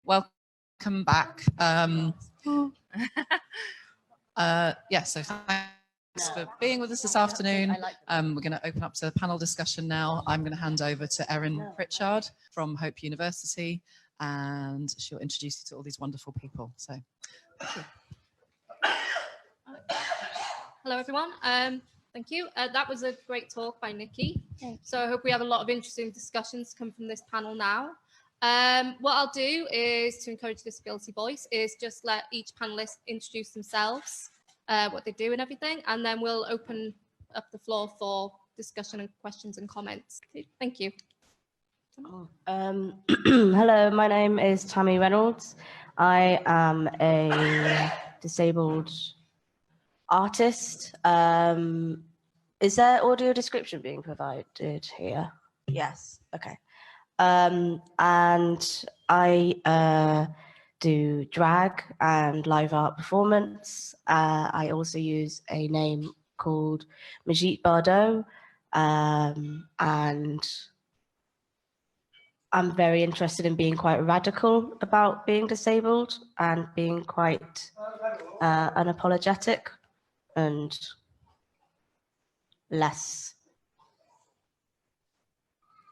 welcome back. So thanks for being with us this afternoon. We're going to open up to the panel discussion now. I'm going to hand over to Erin Pritchard from Hope University, and she'll introduce you to all these wonderful people. So, thank you. Hello, everyone. Thank you. That was a great talk by Nickie. So I hope we have a lot of interesting discussions come from this panel now. What I'll do is, to encourage Disability Voice, is just let each panelist introduce themselves, what they do and everything, and then we'll open up the floor for discussion and questions and comments. Thank you. Hello, my name is Tammy Reynolds. I am a disabled artist. Is there audio description being provided here? Yes, okay. And I do drag and live art performance. I also use a name called Majit Bardot, and I'm very interested in being quite radical about being disabled and being quite unapologetic and less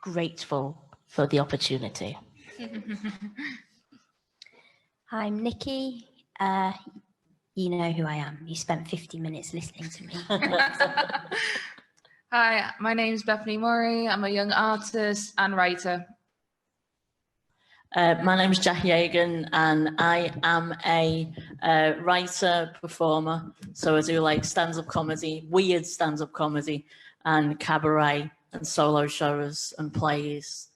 grateful for the opportunity. I'm Nickie. You know who I am. You spent 50 minutes listening to me. Hi, my name's Bethany Murray. I'm a young artist and writer. My name is Jackie Hagan, and I am a writer, performer. So I do like stand-up comedy, weird stand-up comedy, and cabaret, and solo shows and plays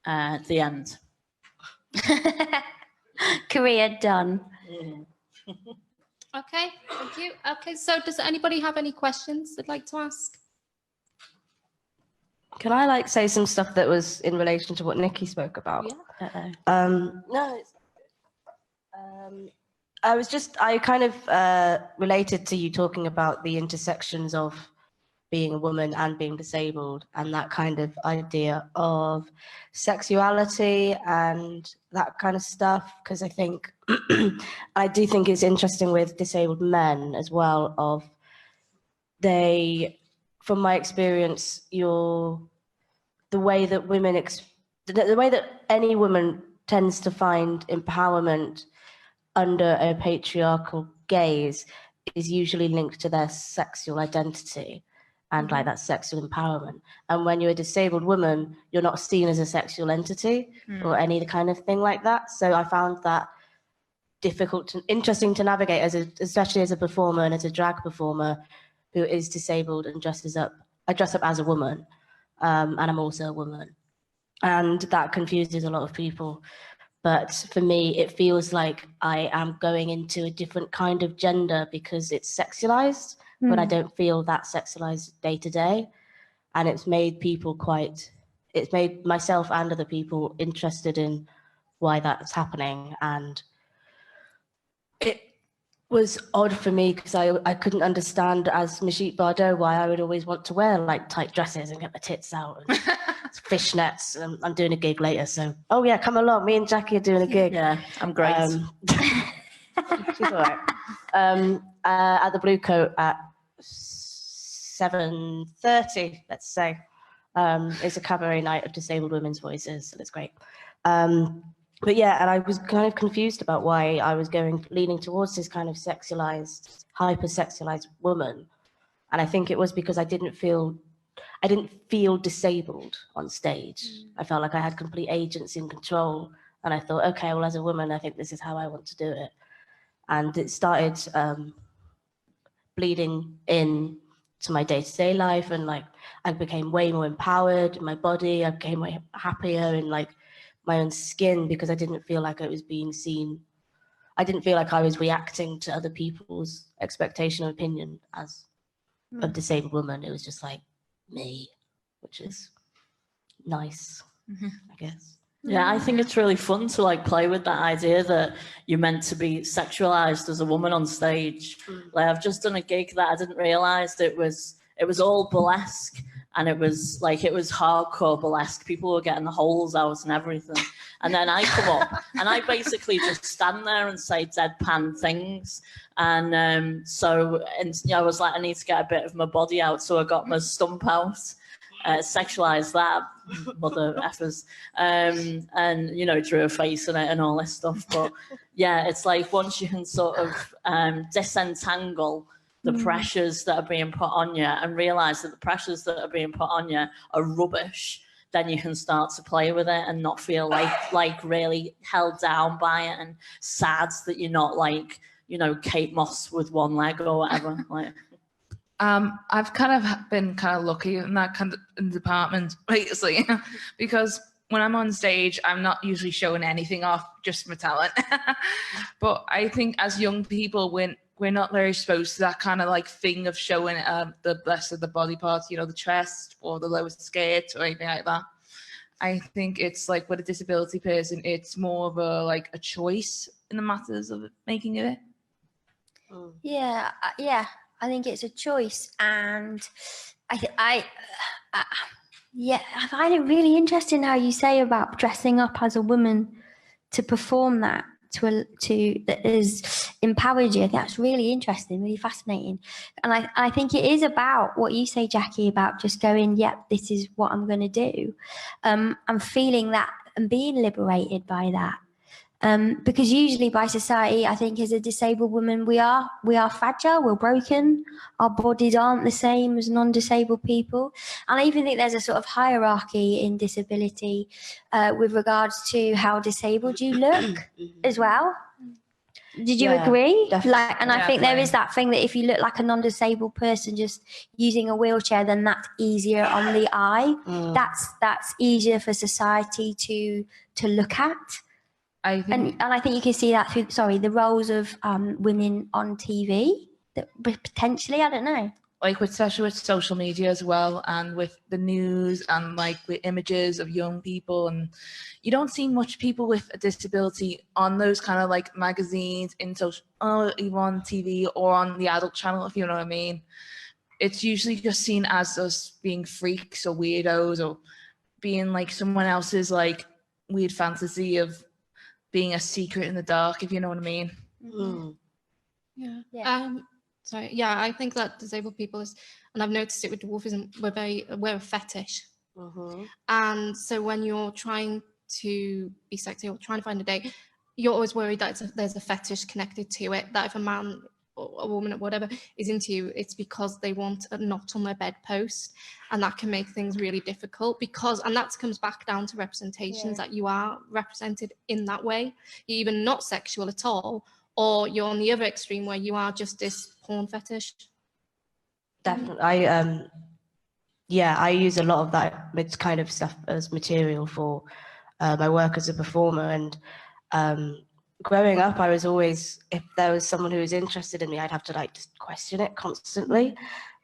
at the end. Career done. Okay, thank you. Okay, so does anybody have any questions they'd like to ask? Can I say some stuff that was in relation to what Nickie spoke about? Yeah. No, it's I kind of related to you talking about the intersections of being a woman and being disabled, and that kind of idea of sexuality and that kind of stuff, because I think I do think it's interesting with disabled men as well, of from my experience, the way that women the way that any woman tends to find empowerment under a patriarchal gaze is usually linked to their sexual identity and that sexual empowerment. And when you're a disabled woman, you're not seen as a sexual entity or any kind of thing like that. So I found that interesting to navigate, especially as a performer and as a drag performer who is disabled and dresses up. I dress up as a woman, and I'm also a woman. And that confuses a lot of people. But for me, it feels like I am going into a different kind of gender because it's sexualized, but I don't feel that sexualized day to day. And it's made myself and other people interested in why that's happening. And it was odd for me because I couldn't understand, as Majit Bardot, why I would always want to wear tight dresses and get my tits out and fishnets. I'm doing a gig later, so yeah, come along. Me and Jackie are doing a gig. Yeah, I'm great. She's all right. At the Blue Coat at 7:30, let's say. It's a cabaret night of disabled women's voices, so it's great. But yeah, and I was kind of confused about why I was leaning towards this kind of sexualized, hyper-sexualized woman. And I think it was because I didn't feel disabled on stage. I felt like I had complete agency and control. And I thought, okay, well, as a woman, I think this is how I want to do it. And it started bleeding in to my day-to-day life. And I became way more empowered in my body. I became way happier in my own skin, because I didn't feel like I was being seen. I didn't feel like I was reacting to other people's expectation or opinion as a disabled woman. It was just me, which is nice, I guess. Yeah, I think it's really fun to play with that idea that you're meant to be sexualized as a woman on stage. I've just done a gig that I didn't realize it was all burlesque, and it was hardcore burlesque. People were getting the holes out and everything. And then I come up and I basically just stand there and say deadpan things. And I was like, I need to get a bit of my body out. So I got my stump out, sexualized that, mother effers, and, drew a face in it and all this stuff. But yeah, it's like once you can sort of disentangle the pressures that are being put on you and realize that the pressures that are being put on you are rubbish, then you can start to play with it and not feel like really held down by it and sad that you're not like, Kate Moss with one leg or whatever. Like, I've kind of been lucky in that kind of department lately because when I'm on stage, I'm not usually showing anything off, just my talent. But I think as young people, we're not very exposed to that kind of like thing of showing the rest of the body parts, the chest or the lower skirt or anything like that. I think it's like with a disability person, it's more of a choice in the matters of making it. Yeah, I think it's a choice, and I find it really interesting how you say about dressing up as a woman to perform that that has empowered you. That's really interesting, really fascinating. And I think it is about what you say, Jackie, about just going, yep, this is what I'm going to do. I'm feeling that and being liberated by that. Because usually by society, I think as a disabled woman, we are fragile, we're broken, our bodies aren't the same as non-disabled people. And I even think there's a sort of hierarchy in disability with regards to how disabled you look as well. Did you agree? Definitely. And I think there is that thing that if you look like a non-disabled person just using a wheelchair, then that's easier on the eye. That's easier for society to look at. And I think you can see that through, the roles of women on TV, that potentially, I don't know. Like especially with social media as well, and with the news and like with images of young people, and you don't see much people with a disability on those kind of like magazines, in social, or even on TV or on the adult channel, if you know what I mean. It's usually just seen as us being freaks or weirdos or being like someone else's like weird fantasy of being a secret in the dark, if you know what I mean. I think that disabled people and I've noticed it with dwarfism, we're a fetish. And so when you're trying to be sexy or trying to find a date, you're always worried that there's a fetish connected to it, that if a man or a woman or whatever is into you, it's because they want a knot on their bedpost, and that can make things really difficult and that comes back down to representations, that you are represented in that way. You're either not sexual at all, or you're on the other extreme where you are just this porn fetish. Definitely. I use a lot of that kind of stuff as material for my work as a performer. And growing up, I was always, if there was someone who was interested in me, I'd have to like just question it constantly.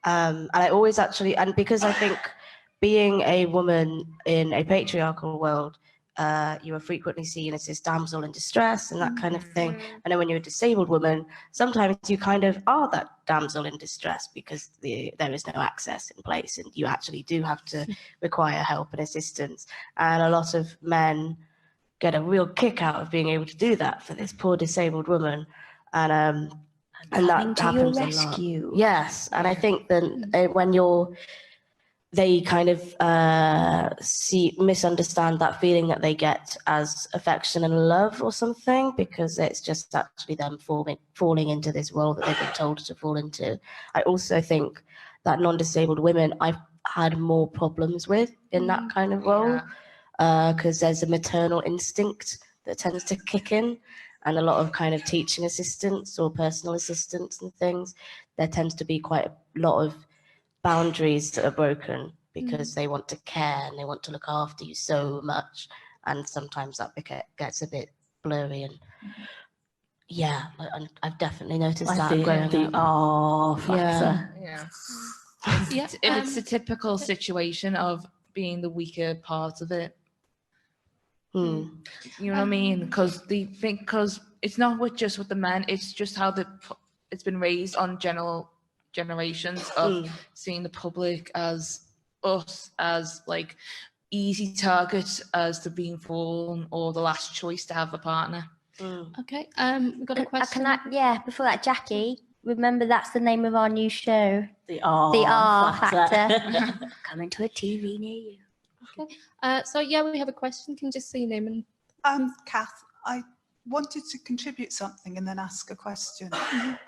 And I always and because I think being a woman in a patriarchal world, you are frequently seen as this damsel in distress and that kind of thing. And then when you're a disabled woman, sometimes you kind of are that damsel in distress because there is no access in place, and you actually do have to require help and assistance. And a lot of men get a real kick out of being able to do that for this poor disabled woman. And that happens a lot. Yes, and I think that when they kind of misunderstand that feeling that they get as affection and love or something, because it's just actually them falling into this role that they've been told to fall into. I also think that non-disabled women I've had more problems with in that kind of role, because there's a maternal instinct that tends to kick in, and a lot of kind of teaching assistants or personal assistants and things, there tends to be quite a lot of boundaries that are broken because they want to care and they want to look after you so much, and sometimes that gets a bit blurry. And I've definitely noticed that growing up. Factor. It's a typical situation of being the weaker part of it. You know what I mean? Because it's not just with the men, it's just how it's been raised on generations of seeing the public as us as like easy targets as to being fallen or the last choice to have a partner. Okay, we've got a question. Before that, Jackie, remember that's the name of our new show, The R The R factor. Factor. Coming to a TV near you. Okay, so yeah, we have a question. Can you just say your name and Kath, I wanted to contribute something and then ask a question.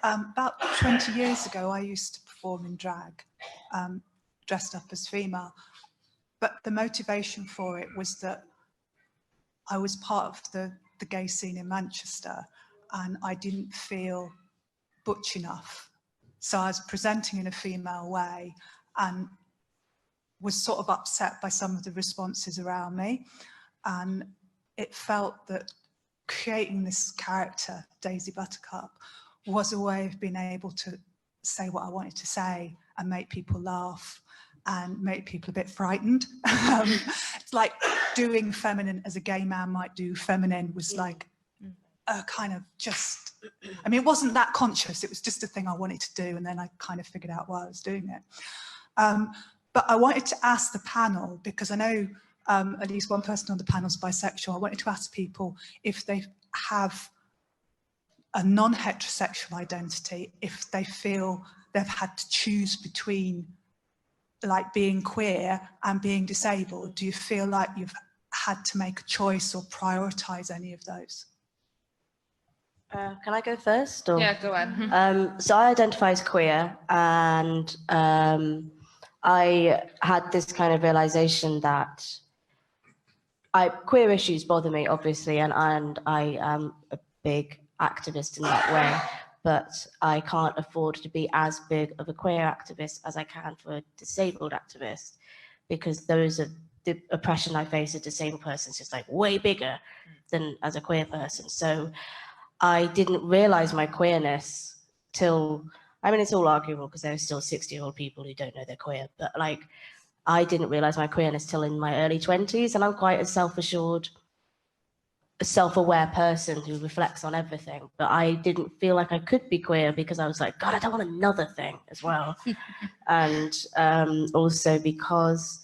About 20 years ago, I used to perform in drag, dressed up as female. But the motivation for it was that I was part of the gay scene in Manchester and I didn't feel butch enough. So I was presenting in a female way and was sort of upset by some of the responses around me. And it felt that creating this character, Daisy Buttercup, was a way of being able to say what I wanted to say and make people laugh and make people a bit frightened. It's like doing feminine as a gay man might do feminine was like a kind of just, I mean, it wasn't that conscious, it was just a thing I wanted to do, and then I kind of figured out why I was doing it. But I wanted to ask the panel, because I know at least one person on the panel is bisexual. I wanted to ask people if they have a non-heterosexual identity, if they feel they've had to choose between like being queer and being disabled. Do you feel like you've had to make a choice or prioritise any of those? Can I go first? Or? Yeah, go ahead. So I identify as queer, and I had this kind of realization that queer issues bother me, obviously, and I am a big activist in that way, but I can't afford to be as big of a queer activist as I can for a disabled activist, because those are the oppression I face as a disabled person is just like way bigger than as a queer person. So I didn't realize my queerness till, I mean, it's all arguable because there's still 60-year-old people who don't know they're queer, but like, I didn't realize my queerness till in my early 20s, and I'm quite a self-assured, self-aware person who reflects on everything, but I didn't feel like I could be queer because I was like, God, I don't want another thing as well. And also because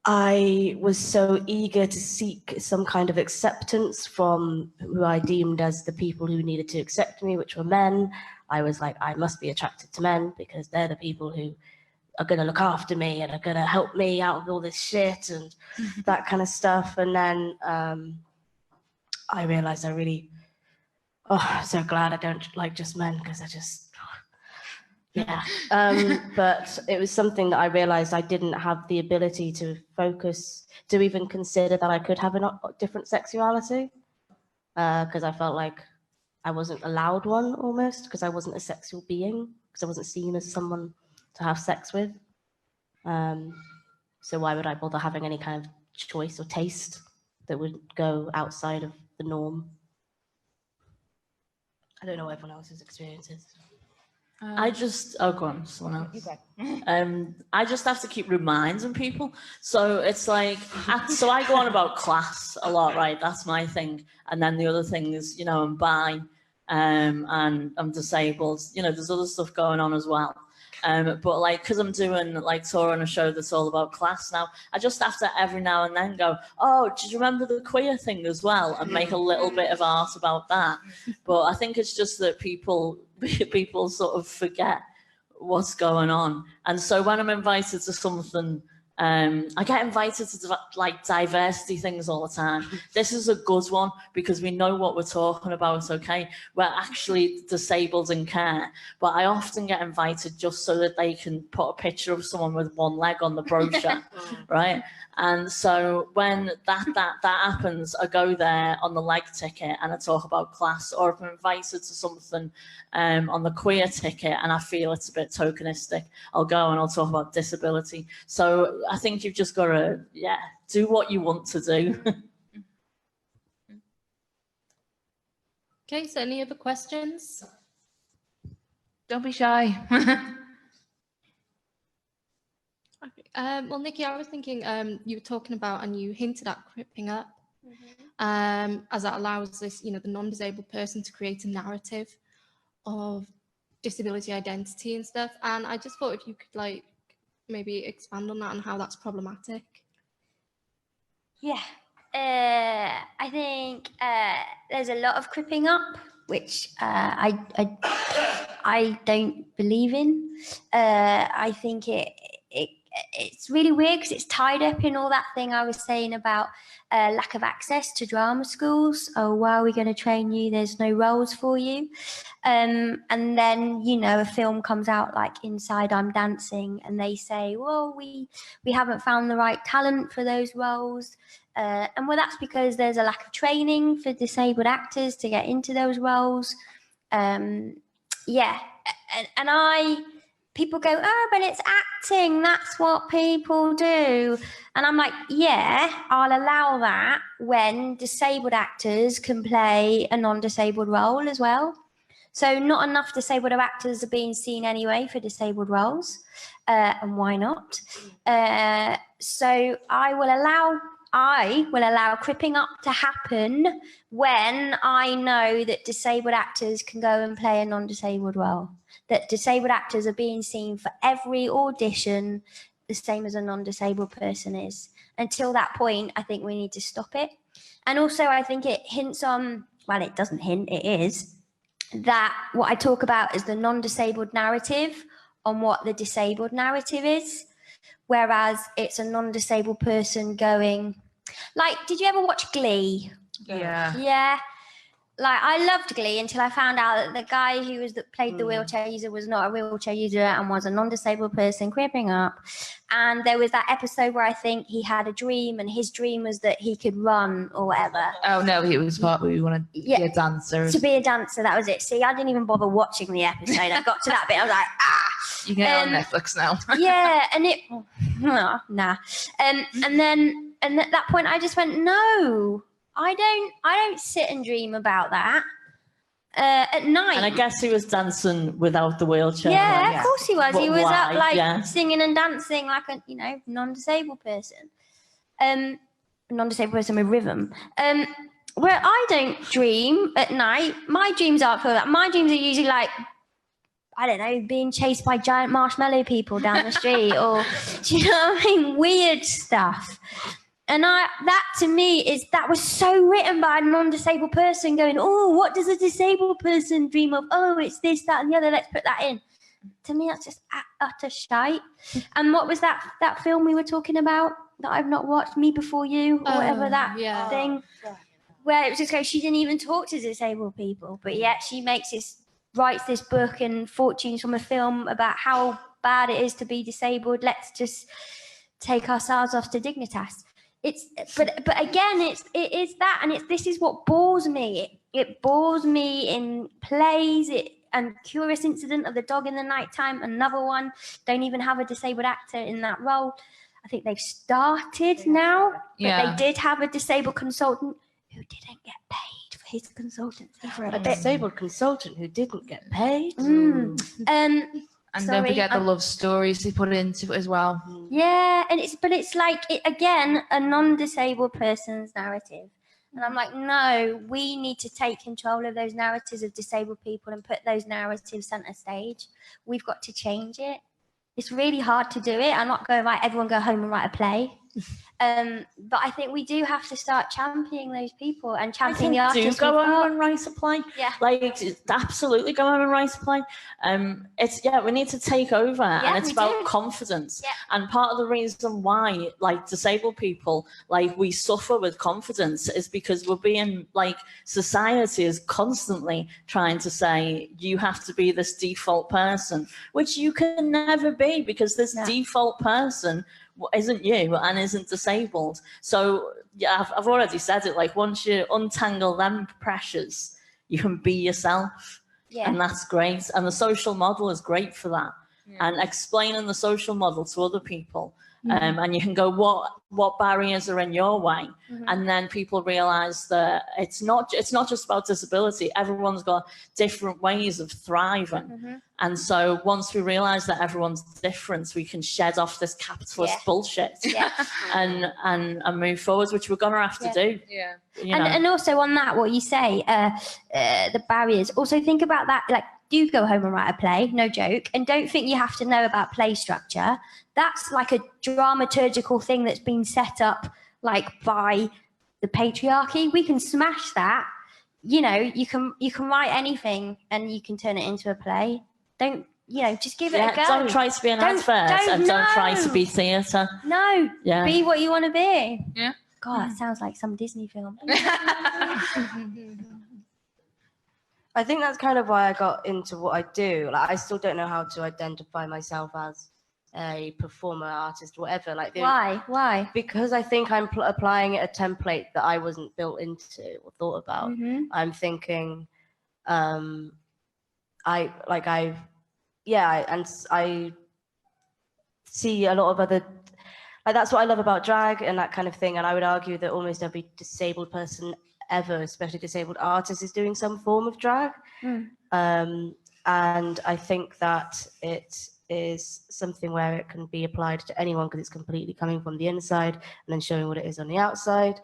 I was so eager to seek some kind of acceptance from who I deemed as the people who needed to accept me, which were men. I was like, I must be attracted to men because they're the people who are going to look after me and are going to help me out of all this shit and that kind of stuff. And then I realized I really, I'm so glad I don't like just men, because I just, yeah. But it was something that I realized I didn't have the ability to focus, to even consider that I could have a different sexuality, because I felt like I wasn't allowed one almost, because I wasn't a sexual being, because I wasn't seen as someone to have sex with. So why would I bother having any kind of choice or taste that would go outside of the norm? I don't know what everyone else's experience is. I just, oh, go on, someone else. I just have to keep reminding people. So it's like, so I go on about class a lot, right? That's my thing. And then the other thing is, you know, I'm bi and I'm disabled. You know, there's other stuff going on as well. But like, because I'm doing like tour on a show that's all about class now, I just have to every now and then go, oh, did you remember the queer thing as well? And make a little bit of art about that. But I think it's just that people sort of forget what's going on. And so when I'm invited to something, I get invited to like diversity things all the time. This is a good one because we know what we're talking about, okay? We're actually disabled and care, but I often get invited just so that they can put a picture of someone with one leg on the brochure, right? And so when that happens, I go there on the leg ticket and I talk about class, or if I'm invited to something on the queer ticket and I feel it's a bit tokenistic, I'll go and I'll talk about disability. So I think you've just got to, yeah, do what you want to do. Okay, so any other questions? Don't be shy. Well, Nickie, I was thinking you were talking about, and you hinted at cripping up, as that allows this, you know, the non-disabled person to create a narrative of disability identity and stuff. And I just thought if you could like maybe expand on that and how that's problematic? Yeah, I think there's a lot of cripping up, which I don't believe in. I think it's really weird because it's tied up in all that thing I was saying about lack of access to drama schools. Oh, why are we going to train you? There's no roles for you. And then, you know, a film comes out like Inside I'm Dancing, and they say, well, we haven't found the right talent for those roles. And well, that's because there's a lack of training for disabled actors to get into those roles. Yeah, and people go, oh, but it's acting, that's what people do. And I'm like, yeah, I'll allow that when disabled actors can play a non-disabled role as well. So not enough disabled actors are being seen anyway for disabled roles, and why not? So I will allow cripping up to happen when I know that disabled actors can go and play a non-disabled role, that disabled actors are being seen for every audition the same as a non-disabled person is. Until that point, I think we need to stop it. And also I think it hints on, well, it doesn't hint, it is, that what I talk about is the non-disabled narrative on what the disabled narrative is, whereas it's a non-disabled person going, like, did you ever watch Glee? Yeah. Yeah. Like, I loved Glee until I found out that the guy that played the wheelchair user was not a wheelchair user and was a non-disabled person cripping up. And there was that episode where I think he had a dream, and his dream was that he could run or whatever. Oh no, he was part where we wanted to be a dancer. To be a dancer, that was it. See, I didn't even bother watching the episode. I got to that bit, I was like, ah. You get it on Netflix now. Yeah, and it, nah. And then at that point, I just went, no. I don't sit and dream about that at night. And I guess he was dancing without the wheelchair. Yeah, of course he was. But he was why? up like Yeah. singing and dancing like a non-disabled person. Non-disabled person with rhythm. Where I don't dream at night, my dreams aren't for that. My dreams are usually like, I don't know, being chased by giant marshmallow people down the street, or do you know what I mean? Weird stuff. And that to me that was so written by a non-disabled person going, oh, what does a disabled person dream of? Oh, it's this, that, and the other. Let's put that in. To me, that's just utter shite. And what was that film we were talking about that I've not watched, Me Before You, or whatever that thing, where it was just she didn't even talk to disabled people, but yet she writes this book and fortunes from a film about how bad it is to be disabled. Let's just take ourselves off to Dignitas. But again, it is that, and this is what bores me. It bores me in plays. And Curious Incident of the Dog in the Nighttime, another one. Don't even have a disabled actor in that role. I think they've started now, but they did have a disabled consultant who didn't get paid for his consultancy for a bit. Disabled consultant who didn't get paid. And don't forget the love stories he put into it as well. Yeah, and it's like, again, a non-disabled person's narrative. And I'm like, no, we need to take control of those narratives of disabled people and put those narratives centre stage. We've got to change it. It's really hard to do it. I'm not going, right, everyone go home and write a play. But I think we do have to start championing those people and championing the artists. Do go home and write a play. Yeah. Like, absolutely go home and write a play. We need to take over, and it's about confidence. Yeah. And part of the reason why, like, disabled people, like, we suffer with confidence is because we're being, like, society is constantly trying to say, you have to be this default person, which you can never be, because this default person isn't you and isn't disabled. So yeah, I've already said it, like, once you untangle them pressures, you can be yourself. And that's great. And the social model is great for that. And explaining the social model to other people. And you can go, what barriers are in your way? And then people realize that it's not just about disability. Everyone's got different ways of thriving. And so once we realize that everyone's different, we can shed off this capitalist bullshit and move forwards, which we're gonna have to do. And also on that, what you say, the barriers, also think about that, like, do go home and write a play, no joke, and don't think you have to know about play structure. That's like a dramaturgical thing that's been set up like by the patriarchy. We can smash that. You know, you can write anything and you can turn it into a play. Don't, you know, just give it a go. Don't try to be an advert and don't try to be theatre. No, be what you want to be. Yeah. God, that sounds like some Disney film. I think that's kind of why I got into what I do. Like, I still don't know how to identify myself as a performer, artist, whatever. Like, Why? Because I think I'm applying a template that I wasn't built into or thought about. I'm thinking, I see a lot of other. Like, that's what I love about drag and that kind of thing. And I would argue that almost every disabled person ever, especially disabled artist, is doing some form of drag. And I think that it is something where it can be applied to anyone because it's completely coming from the inside and then showing what it is on the outside.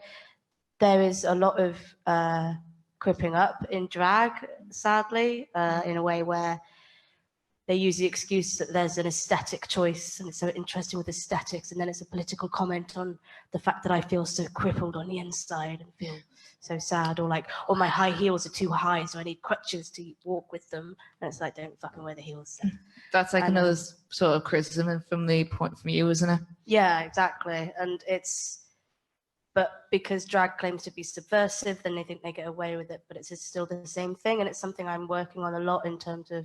There is a lot of cripping up in drag, sadly, in a way where they use the excuse that there's an aesthetic choice and it's so interesting with aesthetics, and then it's a political comment on the fact that I feel so crippled on the inside and feel so sad, or like, oh, my high heels are too high, so I need crutches to walk with them. And it's like, don't fucking wear the heels. That's like another sort of criticism from the point from you, isn't it? Yeah, exactly. And but because drag claims to be subversive, then they think they get away with it, but it's still the same thing. And it's something I'm working on a lot in terms of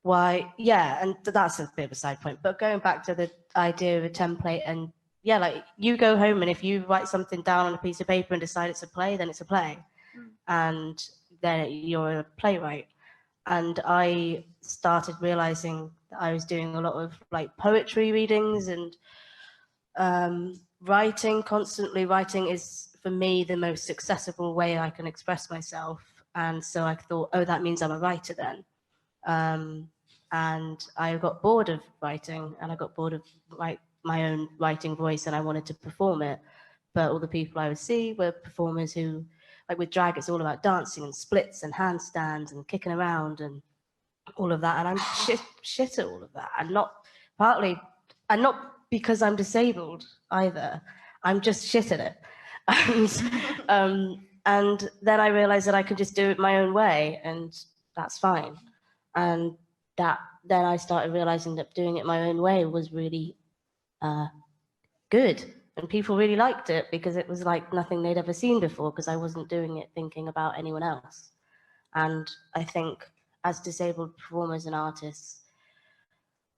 why, and that's a bit of a side point, but going back to the idea of a template, and like, you go home and if you write something down on a piece of paper and decide it's a play, then it's a play. And then you're a playwright. And I started realizing that I was doing a lot of like poetry readings and writing constantly. Writing is, for me, the most accessible way I can express myself. And so I thought, oh, that means I'm a writer then. And I got bored of writing, and I got bored of my own writing voice, and I wanted to perform it. But all the people I would see were performers who, like with drag, it's all about dancing and splits and handstands and kicking around and all of that. And I'm shit at all of that. And not because I'm disabled either. I'm just shit at it. And then I realized that I could just do it my own way, and that's fine. And then I started realizing that doing it my own way was really good, and people really liked it because it was like nothing they'd ever seen before, because I wasn't doing it thinking about anyone else. And I think as disabled performers and artists,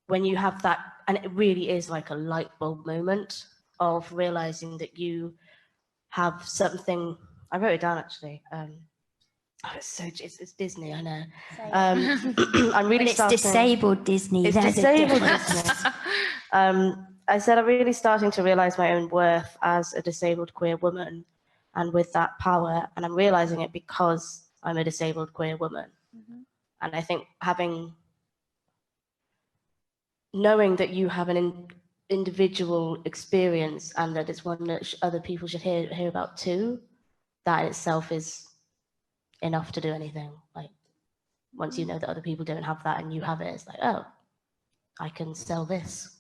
when you have that, and it really is like a light bulb moment of realizing that you have something. I wrote it down actually. It's Disney, I know. I'm really starting. It's disabled Disney. It's disabled Disney. I said I'm really starting to realize my own worth as a disabled queer woman, and with that power, and I'm realizing it because I'm a disabled queer woman. And I think knowing that you have an individual experience and that it's one that other people should hear about too, that in itself is enough to do anything. Like, once you know that other people don't have that and you have it, it's like, oh, I can sell this.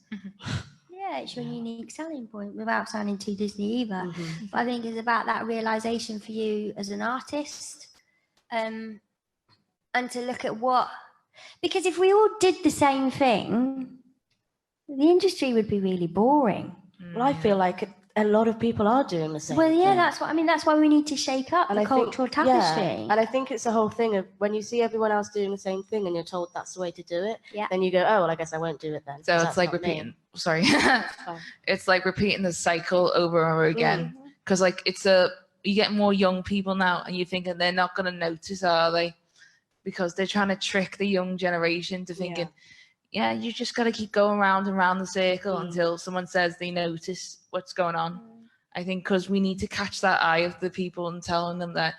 Yeah, it's your unique selling point without sounding too Disney either. But I think it's about that realization for you as an artist, and to look at because if we all did the same thing, the industry would be really boring. Well, I feel like a lot of people are doing the same thing. That's what I mean. That's why we need to shake up the cultural tapestry. And I think it's the whole thing of when you see everyone else doing the same thing and you're told that's the way to do it, then you go, oh, well, I guess I won't do it then. So it's like repeating. Sorry, it's like repeating the cycle over and over again. Because like you get more young people now, and you're thinking they're not going to notice, are they? Because they're trying to trick the young generation to thinking, you just got to keep going round and round the circle until someone says they notice what's going on. I think because we need to catch that eye of the people and telling them that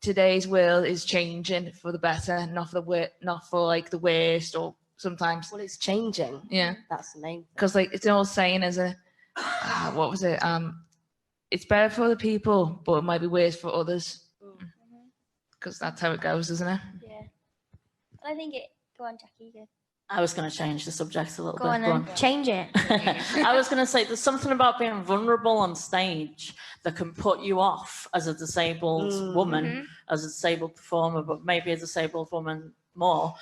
today's world is changing for the better, not for like the worst, or sometimes. Well, it's changing. Yeah, that's the main thing. Because like it's an old saying, what was it? It's better for the people, but it might be worse for others. Because that's how it goes, isn't it? I think it. Go on, Jackie. Go. I was going to change the subject a little Go bit. on, then. Change it. I was going to say there's something about being vulnerable on stage that can put you off as a disabled woman, as a disabled performer, but maybe a disabled woman more,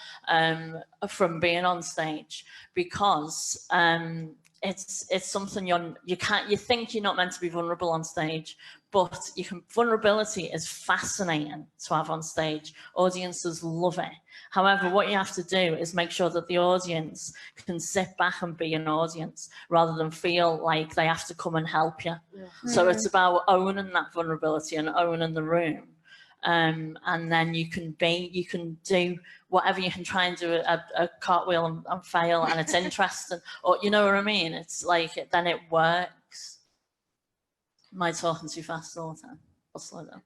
from being on stage, because it's something you think you're not meant to be vulnerable on stage, but vulnerability is fascinating to have on stage. Audiences love it. However, what you have to do is make sure that the audience can sit back and be an audience rather than feel like they have to come and help you. So it's about owning that vulnerability and owning the room. And then you can do whatever. You can try and do a cartwheel and fail, and it's interesting, or you know what I mean? It's like, then it works. Am I talking too fast all the time? I'll slow down.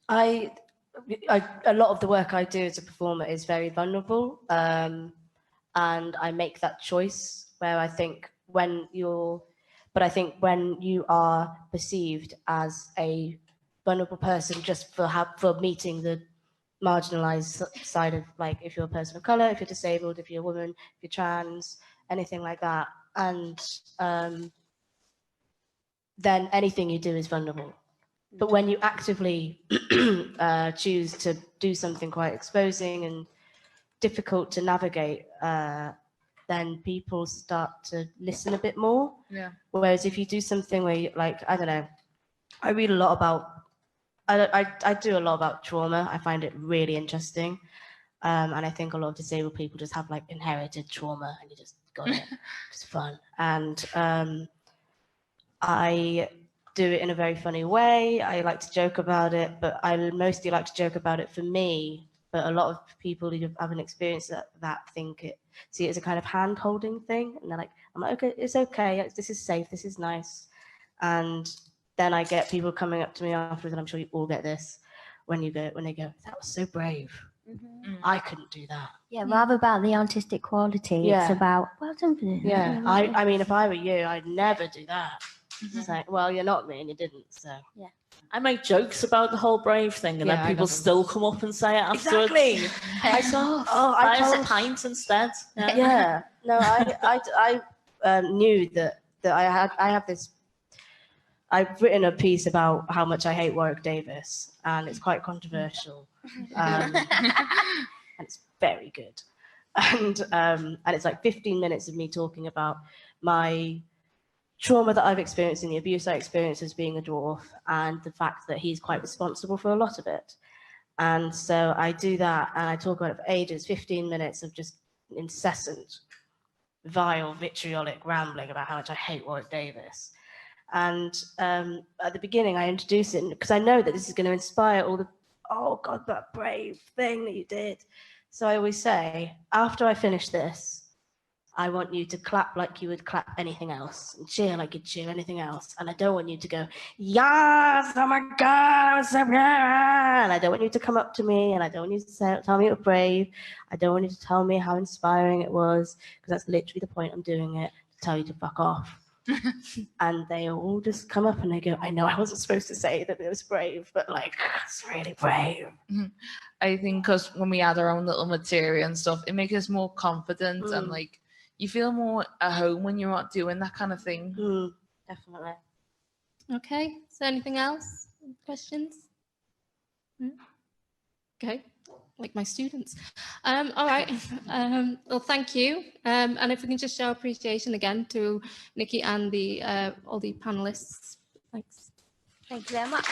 A lot of the work I do as a performer is very vulnerable, and I make that choice where I think when you are perceived as a vulnerable person just for meeting the marginalized side of, like, if you're a person of color, if you're disabled, if you're a woman, if you're trans, anything like that, and then anything you do is vulnerable. But when you actively choose to do something quite exposing and difficult to navigate, then people start to listen a bit more. Yeah. Whereas if you do something where you, like, I don't know, I read a lot about, I do a lot about trauma. I find it really interesting. And I think a lot of disabled people just have like inherited trauma and you just got it. It's fun. And I do it in a very funny way. I like to joke about it, but I mostly like to joke about it for me. But a lot of people who haven't experienced that see it as a kind of hand-holding thing. And they're like, I'm like, okay, it's okay. This is safe. This is nice. And then I get people coming up to me afterwards, and I'm sure you all get this, when they go, that was so brave. I couldn't do that. Yeah, rather about the artistic quality. Yeah. It's about, well done for it. Yeah, I mean, if I were you, I'd never do that. It's like, well, you're not me and you didn't, so. Yeah. I make jokes about the whole brave thing, and then people still come up and say it afterwards. Exactly. I told a pint instead. Yeah. Yeah. No, I knew that I have this. I've written a piece about how much I hate Warwick Davis, and it's quite controversial, and it's very good. And it's like 15 minutes of me talking about my trauma that I've experienced and the abuse I experienced as being a dwarf, and the fact that he's quite responsible for a lot of it. And so I do that, and I talk about it for ages, 15 minutes of just incessant, vile, vitriolic rambling about how much I hate Warwick Davis. And at the beginning, I introduce it because I know that this is going to inspire all the, oh God, that brave thing that you did. So I always say, after I finish this, I want you to clap like you would clap anything else, and cheer like you'd cheer anything else. And I don't want you to go, yes, oh my God, I'm so brave. And I don't want you to come up to me, and I don't want you to tell me you're brave. I don't want you to tell me how inspiring it was, because that's literally the point I'm doing it, to tell you to fuck off. And they all just come up and they go, I know I wasn't supposed to say that it was brave, but like, it's really brave. I think because when we add our own little material and stuff, it makes us more confident and like, you feel more at home when you're not doing that kind of thing. Definitely. Okay, so anything else? Questions? Okay, like my students. All right, well, thank you. And if we can just show appreciation again to Nickie and all the panelists. Thanks. Thank you very much.